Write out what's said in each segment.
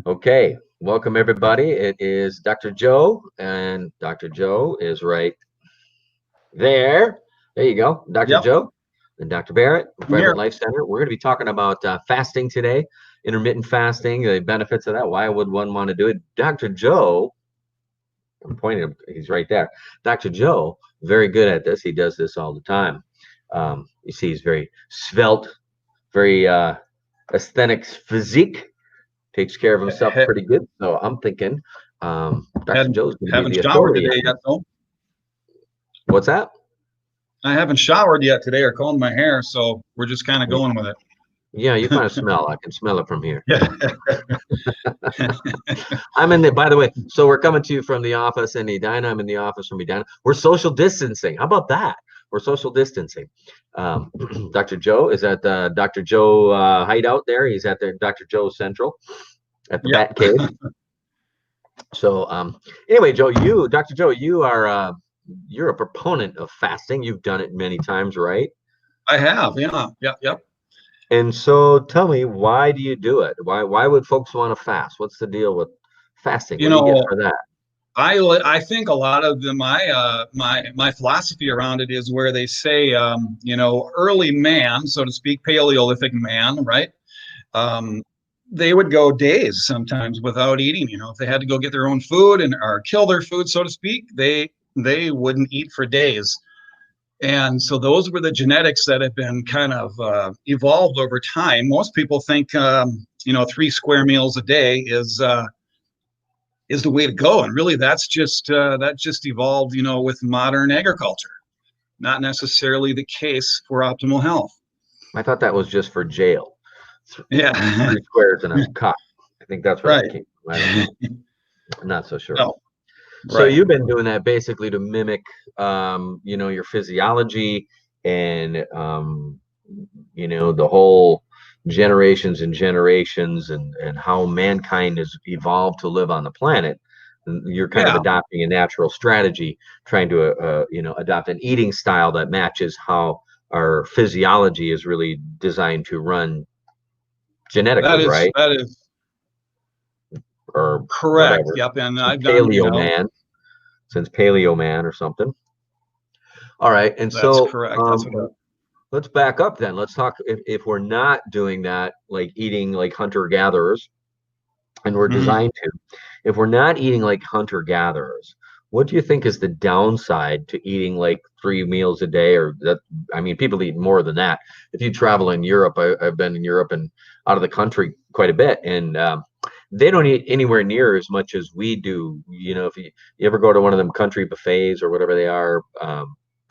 Okay, welcome everybody. It is Dr. Joe, and Dr. Joe is right there. There you go, Dr. Yep, Joe and Dr. Barrett, I'm Vibrant here. Life Center. We're going to be talking about fasting today, intermittent fasting, the benefits of that. Why would one want to do it? Dr. Joe, I'm pointing him, he's right there. Dr. Joe, very good at this. He does this all the time. You see, he's very svelte, very aesthetic physique, takes care of himself Ha- pretty good. So I'm thinking Dr. hadn't Joe's going to be haven't the showered authority today on yet, this. though. What's that? I haven't showered yet today or combed my hair, so we're just kind of going with Yeah, you kind of smell. I can smell it from here. it. I'm in the, by the way, so we're coming to you from the office in Edina. I'm in the office from Edina. We're social distancing. How about that? We're social distancing. Um, Dr. Joe is at the Dr. Joe hideout there. He's at the Dr. Joe Central at the Yep, Bat Cave. So anyway, Joe, Dr. Joe, you're a proponent of fasting. You've done it many times, right? I have. Yeah, yep. And so tell me, why do you do it? Why would folks want to fast? What's the deal with fasting? You What do you get know, for that? I think a lot of my philosophy around it is where they say, early man, so to speak, Paleolithic man, right? Um, they would go days sometimes without eating. If they had to go get their own food and or kill their food, so to speak, they wouldn't eat for days. And so those were the genetics that have been kind of evolved over time. Most people think, 3 square meals a day is the way to go, and really that just evolved, with modern agriculture. Not necessarily the case for optimal health. I thought that was just for jail. Yeah, 3 squares and a cup. I think that's where that right. came from. I don't know. I'm not so sure. No, So right. you've been doing that basically to mimic, your physiology and, the whole generations and generations and how mankind has evolved to live on the planet. And you're kind of Yeah, adopting a natural strategy, trying to, adopt an eating style that matches how our physiology is really designed to run that genetically, is right? that is Or correct. whatever. Yep, and Since I've done, Paleo Man, since Paleo Man or something. All right, and that's so correct. That's what. let's back up then. Let's talk if we're not doing that, like eating like hunter gatherers, and we're Mhm. designed to. If we're not eating like hunter gatherers, what do you think is the downside to eating like 3 meals a day? Or that, I mean, people eat more than that. If you travel in Europe, I've been in Europe and out of the country quite a bit, and they don't eat anywhere near as much as we do. If you ever go to one of them country buffets or whatever they are,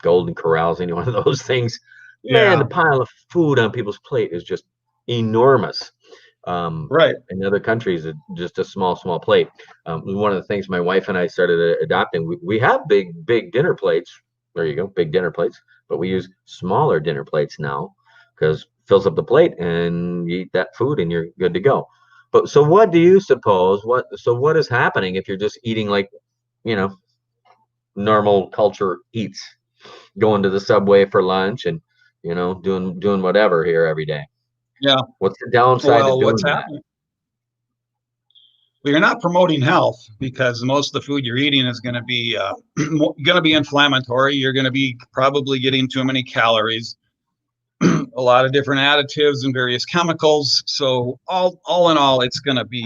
Golden Corrals, any one of those things, man, Yeah, the pile of food on people's plate is just enormous. right. In other countries, it's just a small plate. One of the things my wife and I started adopting, we have big dinner plates. There you go, big dinner plates, but we use smaller dinner plates now because fills up the plate and you eat that food and you're good to go. But so what do you suppose? What is happening if you're just eating like, you know, normal culture eats, going to the subway for lunch and, doing whatever here every day? Yeah. What's the downside to Well, what's doing that? happening? Well, you're not promoting health because most of the food you're eating is going to be going to be inflammatory. You're going to be probably getting too many calories, a lot of different additives and various chemicals. So all in all, it's going to be,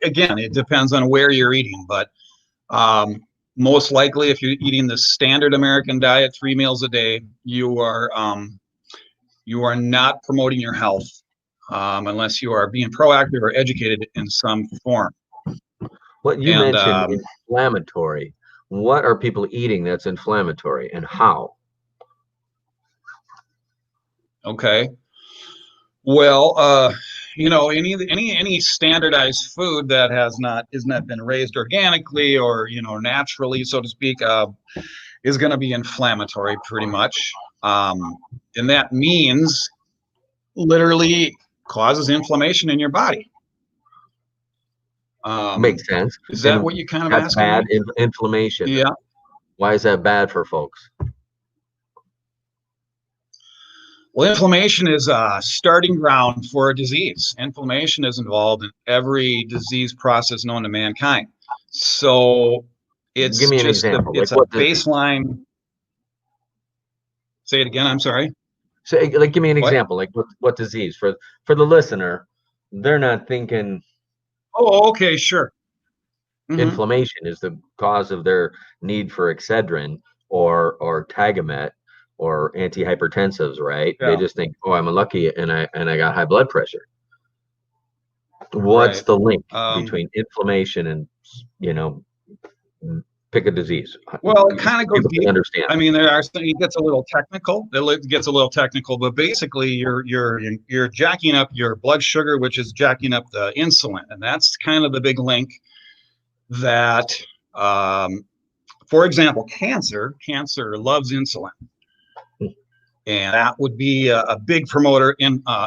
again, it depends on where you're eating, but most likely, if you're eating the standard American diet, 3 meals a day, you are not promoting your health unless you are being proactive or educated in some form. What you And mentioned inflammatory. What are people eating that's inflammatory and how? okay, well, any standardized food that has not been raised organically or naturally, so to speak, is going to be inflammatory pretty much, and that means literally causes inflammation in your body. Makes Um, sense. is that And what you're kind of that's asking bad me? inflammation. Yeah. Why is that bad for folks? Well, inflammation is a starting ground for a disease. Inflammation is involved in every disease process known to mankind. So Give it's me an just example. Like it's a what disease? baseline. Say it again. I'm sorry. So, like, give me an What? example. Like what disease for the listener? They're not thinking Oh, okay, sure. Hmm. inflammation is the cause of their need for Excedrin or Tagamet or antihypertensives, right? They Yeah, just think, oh, I'm unlucky and I got high blood pressure. What's right. the link Um, between inflammation and, you know, pick a disease? well, it kind of goes People can deep. understand. I mean, there are some, it gets a little technical. It gets a little technical, but basically, you're jacking up your blood sugar, which is jacking up the insulin, and that's kind of the big link that, um, for example, cancer loves insulin, and that would be a big promoter.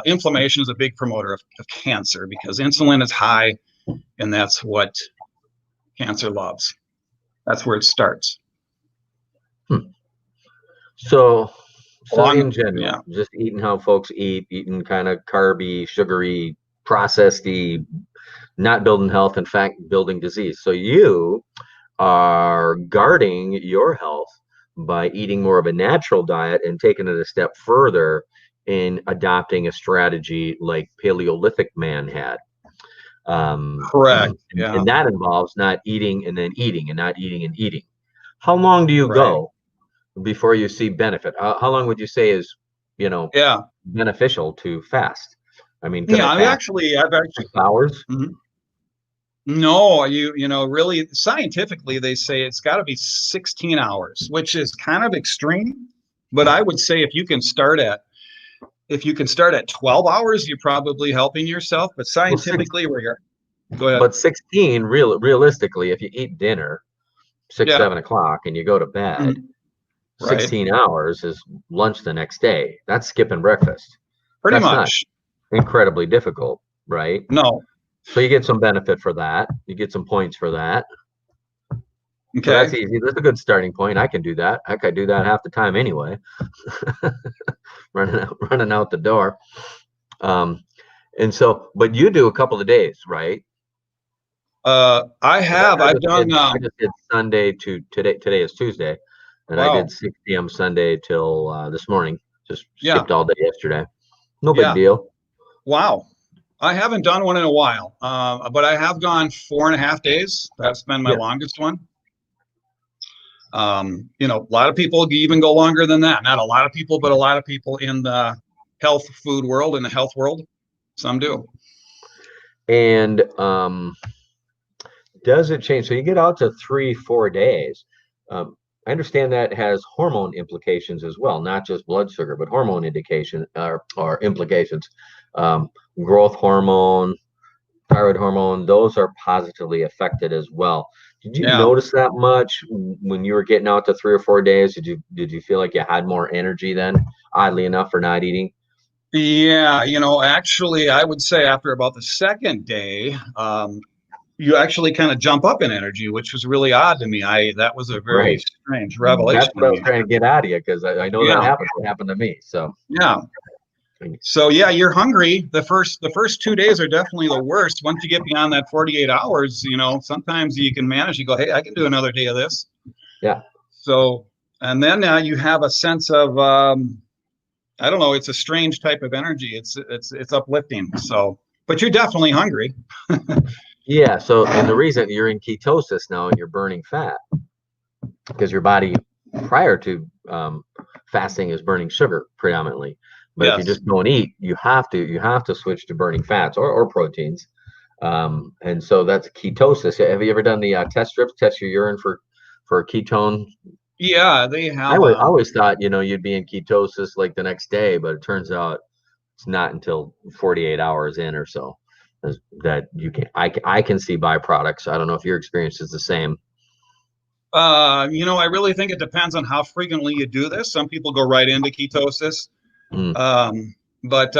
Inflammation is a big promoter of cancer because insulin is high, and that's what cancer loves. That's where it starts. Hmm. So, so Along, in yeah, general, just eating how folks eat, eating kind of carby, sugary, processed, not building health, in fact, building disease. So you are guarding your health by eating more of a natural diet and taking it a step further in adopting a strategy like Paleolithic man had. correct. And Yeah, that involves not eating and then eating and not eating and eating. How long do you right. go before you see benefit? How long would you say is, Yeah, beneficial to fast? I mean, could yeah. I fast I've actually. 6 hours? Mhm. No, really scientifically they say it's got to be 16 hours, which is kind of extreme. But I would say if you can start at 12 hours, you're probably helping yourself. But Well, six, scientifically, where you're, go ahead. but 16, realistically, if you eat dinner six, Yeah, 7 o'clock and you go to bed, mhm, right. 16 hours is lunch the next day. That's skipping breakfast. Pretty That's not much. incredibly difficult, right? No. So you get some benefit for that. You get some points for that. So Okay. that's easy. That's a good starting point. I can do that. I could do that half the time anyway, running out the door. Um, and so, but you do a couple of days, right? I I've just done. did I just did Sunday to today. Today is Tuesday, and I did Wow. 6 p.m. Sunday till this morning. Just Yeah. skipped all day yesterday. No big Yeah. deal. Wow. I haven't done one in a while, but I have gone 4.5 days. That's been my Yeah. longest one. A lot of people even go longer than that. Not a lot of people, but a lot of people in the health food world, in the health world, some do. And does it change? So you get out to 3, 4 days. I understand that has hormone implications as well, not just blood sugar, but hormone indication or implications. Um, Growth hormone, thyroid hormone, those are positively affected as well. Did you Yeah. notice that much when you were getting out to 3 or 4 days? Did you feel like you had more energy then, oddly enough, for not eating? Yeah. Actually, I would say after about the second day, you actually kind of jump up in energy, which was really odd to me. That was a very Right. strange That's revelation what to I was me. trying to get out of you because I know that Yeah. happens. It happened to me. So Yeah. So yeah, you're hungry. The first 2 days are definitely the worst. Once you get beyond that 48 hours, sometimes you can manage. You go, hey, I can do another day of this. yeah. So, and then you have a sense of I don't know. It's a strange type of energy. It's uplifting. So, but you're definitely hungry. Yeah. So, and the reason you're in ketosis now and you're burning fat because your body prior to fasting is burning sugar predominantly. But if you Yes. just don't eat, you have to switch to burning fats or proteins. And so that's ketosis. Have you ever done the test strips, test your urine for ketone? Yeah, they I have. always, I always thought, you'd be in ketosis like the next day, but it turns out it's not until 48 hours in or so that you can, I can see byproducts. I don't know if your experience is the same. I really think it depends on how frequently you do this. Some people go right into ketosis. Mm. But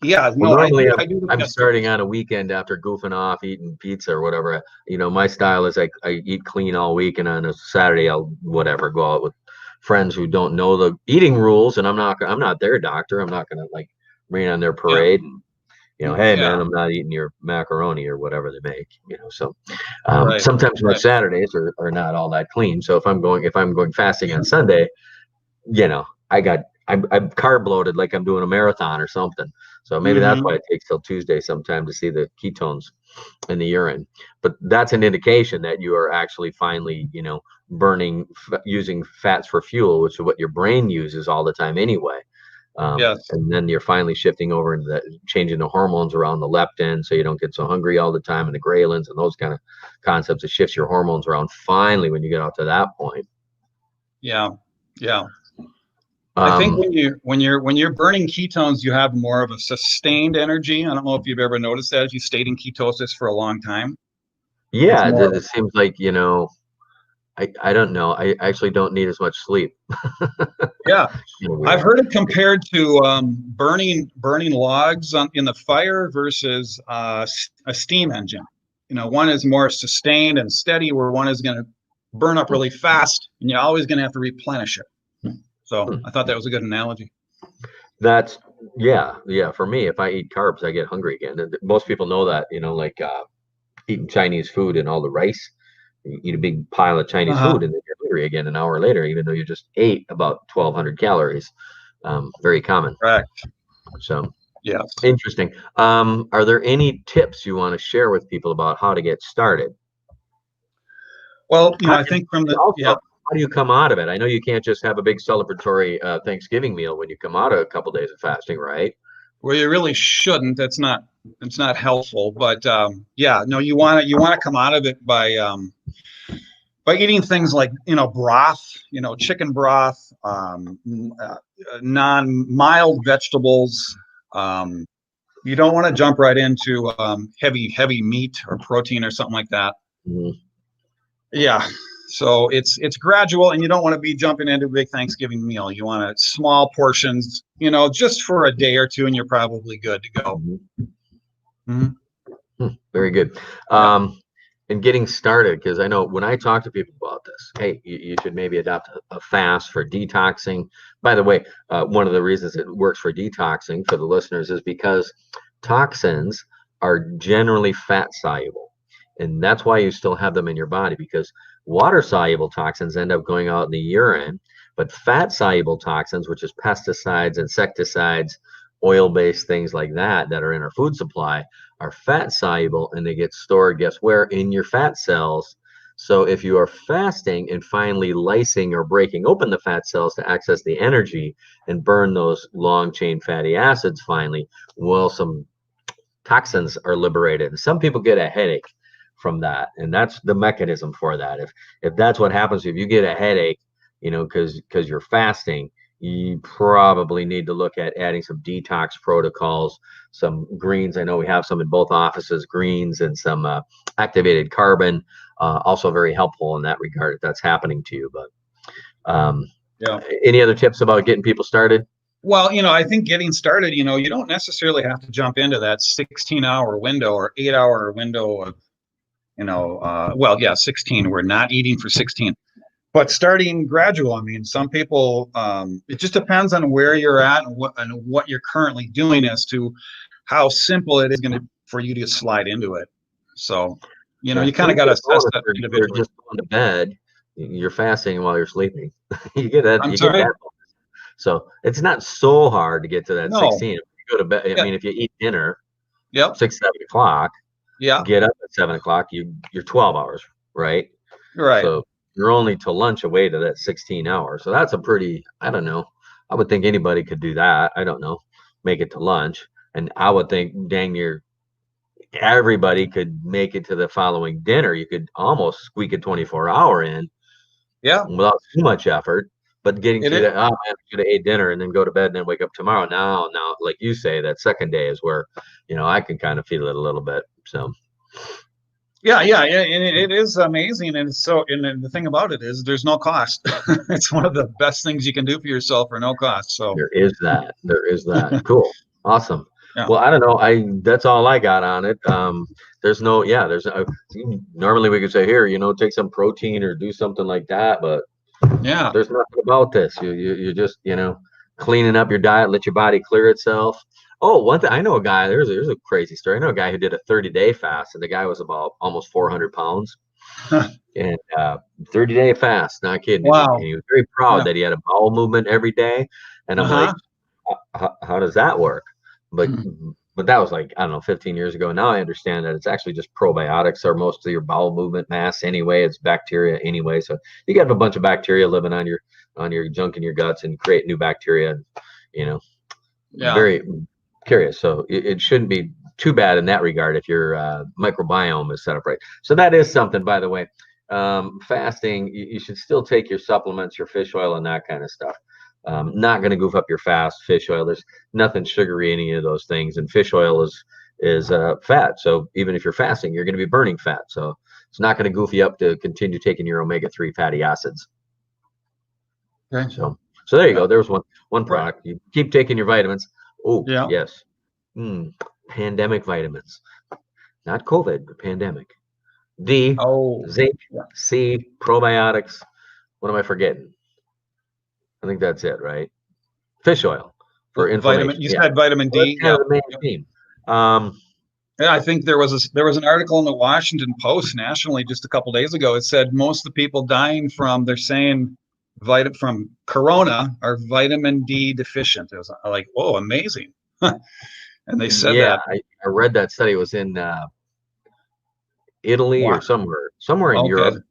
yeah, Well, no, I normally do. I'm, I do the I'm test starting strips. on a weekend after goofing off, eating pizza or whatever. My style is I eat clean all week, and on a Saturday I'll whatever go out with friends who don't know the eating rules, and I'm not their doctor. I'm not gonna like rain on their Yeah. parade and hey man, Yeah. I'm not eating your macaroni or whatever they make. So Right. sometimes my Right. Saturdays are not all that clean. So if I'm going fasting on Sunday, I'm carb loaded like I'm doing a marathon or something. So maybe that's Mm-hmm. why it takes till Tuesday sometime to see the ketones in the urine. But that's an indication that you are actually finally, burning, using fats for fuel, which is what your brain uses all the time anyway. Yes. And then you're finally shifting over into changing the hormones around the leptin so you don't get so hungry all the time, and the ghrelins and those kind of concepts. It shifts your hormones around finally when you get out to that point. Yeah. Yeah. I think Um, when you're burning ketones, you have more of a sustained energy. I don't know if you've ever noticed that if you stayed in ketosis for a long time. It's yeah, more. it seems like, I don't know. I actually don't need as much sleep. Yeah. In a I've way. heard it compared to burning logs in the fire versus a steam engine. One is more sustained and steady, where one is going to burn up really fast, and you're always going to have to replenish it. So Hmm. I thought that was a good analogy. That's yeah. For me, if I eat carbs, I get hungry again. And most people know that, like eating Chinese food and all the rice. You eat a big pile of Chinese Uh-huh. food and then you're hungry again an hour later, even though you just ate about 1,200 calories. Very common. Correct. So Yes. interesting. Are there any tips you want to share with people about how to get started? Well, How, I think from and the also, yeah. how do you come out of it? I know you can't just have a big celebratory Thanksgiving meal when you come out of a couple days of fasting, right? Well, you really shouldn't. It's not helpful. But yeah, no, you want to come out of it by eating things like broth, chicken broth, non-mild vegetables. Um, you don't want to jump right into heavy meat or protein or something like that. Mhm. Yeah. So it's gradual, and you don't want to be jumping into a big Thanksgiving meal. You want small portions, just for a day or two, and you're probably good to go. Mhm. Hmm. Very good. Yeah. And getting started, because I know when I talk to people about this, hey, you should maybe adopt a fast for detoxing. By the way, one of the reasons it works for detoxing for the listeners is because toxins are generally fat soluble. And that's why you still have them in your body, because water soluble toxins end up going out in the urine, but fat soluble toxins, which is pesticides, insecticides, oil based things like that are in our food supply, are fat soluble, and they get stored, guess where? In your fat cells. So if you are fasting and finally lysing or breaking open the fat cells to access the energy and burn those long chain fatty acids finally, well, some toxins are liberated. And some people get a headache from that, and that's the mechanism for that. If that's what happens, if you get a headache, because you're fasting, you probably need to look at adding some detox protocols, some greens. I know we have some in both offices, greens and some activated carbon. Also very helpful in that regard if that's happening to you. But Yeah. any other tips about getting people started? Well, I think getting started, you don't necessarily have to jump into that 16-hour window or 8-hour window of, well, yeah, 16. We're not eating for 16, but starting gradual. I mean, some people, it just depends on where you're at and what you're currently doing as to how simple it is going to for you to slide into it. So, Yeah. you kind Well, of you got to get a assess bonus that for individually. just going to bed. You're fasting while you're sleeping. You get that. I'm You get sorry. that. So it's not so hard to get to that No. 16. If you go to bed, I Yeah. mean, if you eat dinner Yep. 6, 7 o'clock, Yeah. get up at 7 o'clock, you're 12 hours, right? Right. So you're only to lunch away to that 16 hours. So that's a pretty, I don't know. I would think anybody could do that. I don't know. Make it to lunch. And I would think dang near everybody could make it to the following dinner. You could almost squeak a 24-hour in Yeah. without too much effort. But getting It through is. that, oh man, I should have ate dinner and then go to bed and then wake up tomorrow. Now, like you say, that second day is where, I can kind of feel it a little bit. So Yeah, yeah, yeah, and it is amazing, and and the thing about it is, there's no cost. It's one of the best things you can do for yourself for no cost. So, there is that. There is that. Cool. Awesome. yeah, Well, I don't know. That's all I got on it. There's normally we could say here, take some protein or do something like that, but Yeah. There's nothing about this. You're just, cleaning up your diet, let your body clear itself. Oh, one thing, I know a guy, there's a crazy story. I know a guy who did a 30-day fast, and the guy was about almost 400 pounds. And 30-day fast, not kidding. And Wow. he was very proud Yeah. that he had a bowel movement every day. And I'm Uh-huh. like, how does that work? But but that was like, I don't know, 15 years ago. Now I understand that it's actually just probiotics are most of your bowel movement mass anyway. It's bacteria anyway. So you got a bunch of bacteria living on your junk in your guts and create new bacteria. And, you know, Yeah. very curious. So it shouldn't be too bad in that regard if your microbiome is set up right. So that is something, by the way. Fasting, you should still take your supplements, your fish oil, and that kind of stuff. Not going to goof up your fast. Fish oil, there's nothing sugary in any of those things, and fish oil is fat. So even if you're fasting, you're going to be burning fat. So it's not going to goof you up to continue taking your omega-3 fatty acids. Okay. So there you Yeah. go. There's one Right. product. You keep taking your vitamins. Oh Yeah. yes, pandemic vitamins, not COVID, but pandemic. D, Oh, zinc, yeah. C, probiotics. What am I forgetting? I think that's it, right? Fish oil for Vitamin. inflammation. You Yeah, said vitamin well, that's D. kind Yeah. of the main Yep. theme. Um, Yeah, I think there was an article in the Washington Post nationally just a couple days ago. It said most of the people dying from they're saying from corona are vitamin D deficient. It was like, whoa, amazing. And they said yeah, that. I read that study. It was in Italy or Wow. somewhere in Okay. Europe.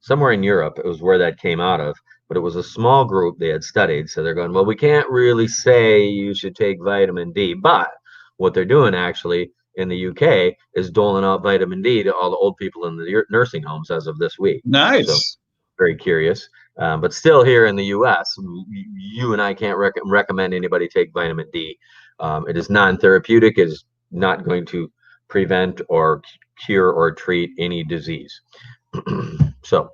Somewhere in Europe, it was where that came out of, but it was a small group they had studied. So they're going, well, we can't really say you should take vitamin D, but what they're doing actually in the UK is doling out vitamin D to all the old people in the nursing homes as of this week. So Nice. very curious. But still here in the US, you and I can't recommend anybody take vitamin D. It is non-therapeutic, it is not going to prevent or cure or treat any disease. So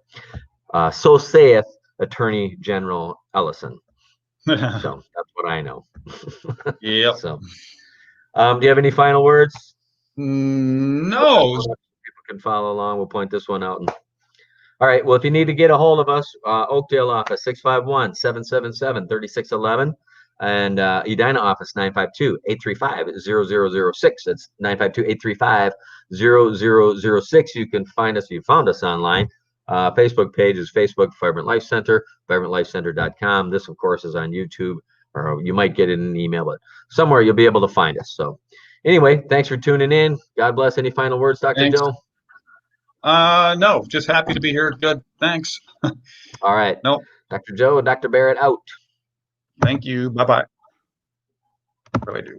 saith Attorney General Ellison. So that's what I know. Yep. So, do you have any final words? Put this No. one up so people can follow along. We'll point this one out. All right. Well, if you need to get a hold of us, Oakdale office 651-777-3611, and Edina office 952-835-0006. It's 952-835-0006. You can find us. You found us online. Facebook page is Facebook Vibrant Life Center, vibrantlifecenter.com. This, of course, is on YouTube, or you might get it in an email, but somewhere you'll be able to find us. So, anyway, thanks for tuning in. God bless. Any final words, Dr. Thanks. Joe? No, just happy to be here. Good. Thanks. All right. No, Dr. Joe and Dr. Barrett out. thank you. Bye-bye. What do I do?